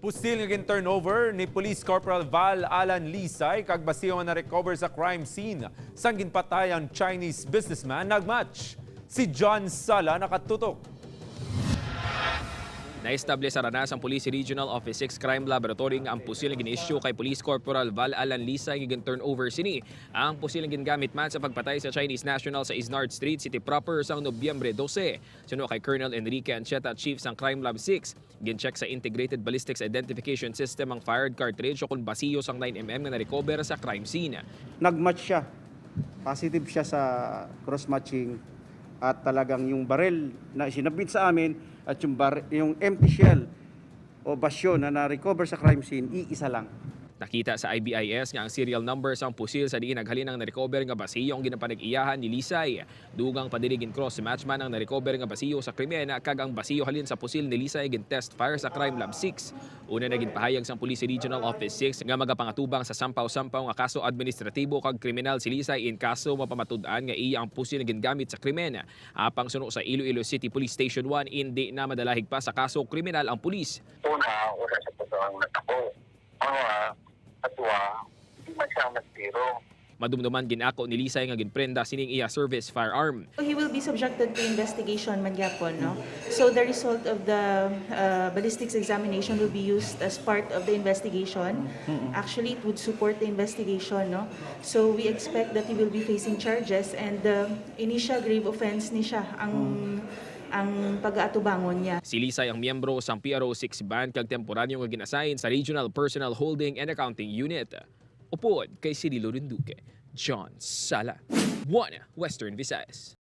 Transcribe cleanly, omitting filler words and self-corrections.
Pusil nga turnover ni Police Corporal Val Alan Lisay kag basiyo nga narekober sa crime scene sang ginpatay ang Chinese businessman nag-match. Si John Sala nakatutok. Na-establish sa ranas ang Police Regional Office 6 Crime Laboratory nga ang pusil nga gin-issue kay Police Corporal Val Alan Lisay nga turnover sini. Ang pusil nga gingamit man sa pagpatay sa Chinese national sa Isnard Street City proper sang Nobyembre 12. Suno kay Colonel Enrique Ancheta, Chief sang Crime Lab 6. Gin-check sa Integrated Ballistics Identification System ang fired cartridge o kung basiyo sang 9mm nga na-recover sa crime scene. Nag-match siya. Positive siya sa cross-matching at talagang yung barrel na sinabit sa amin at yung empty shell o basyo na na-recover sa crime scene, iisa lang. Nakita sa IBIS nga ang serial number sang pusil sa diin naghalin ang na-recover nga basiyo ang ginapanag-iyahan ni Lisay. Dugang padiligin cross matchman ang na-recover nga basiyo sa krimen kag ang basiyo halin sa pusil ni Lisay gin-test fire sa Crime Lab 6. Una na ginpahayag sang Police Regional Office 6 nga magapangatubang sa sampaw-sampaw nga kaso administratibo kag kriminal si Lisay in kaso mapamatud-an nga iya ang pusil nga gingamit sa krimen. Apang suno sa Iloilo City Police Station 1 hindi na madalahig pa sa kaso kriminal ang pulis. Una sa puso ang natako. Atwa, hindi man siya nagtiro. Madumduman ginako ni Lisay nga ginprenda sining iya service firearm. He will be subjected to investigation man gyapon, no? So the result of the ballistics examination will be used as part of the investigation. Actually, it would support the investigation, no? So we expect that he will be facing charges and the initial grave offense ni siya ang pag-aatubangon niya. Si Lisay ang miyembro sa PRO6 band kag temporaryo nga ginasign sa Regional Personal Holding and Accounting Unit. Upod kay Cirilo Rinduque, John Sala, 1 Western Visayas.